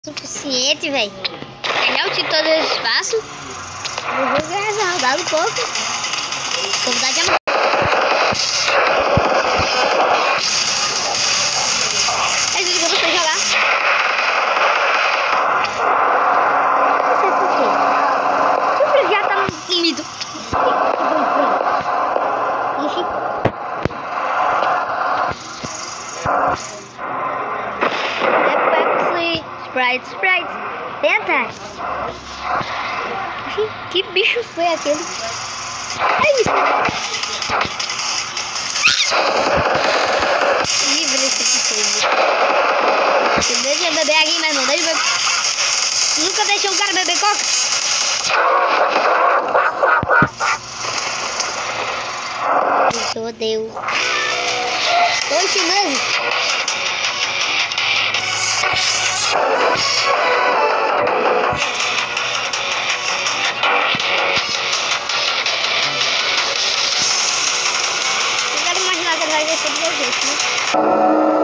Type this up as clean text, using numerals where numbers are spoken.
Suficiente, velho. Ganhar o título todo esse espaço. O jogo é resguardado um pouco. Convidade é. É isso que eu vou jogar. Não sei por quê. O filho já tá comido. Ixi. Sprite. Tenta. Que bicho foi aquele? É isso. Livre esse bicho. Deixa eu beber aqui, meu irmão. Deixa eu beber. Nunca deixou um cara beber coca? Então deu. Oxe, mesmo. Eu quero imaginar que ele vai descer do meu jeito, né?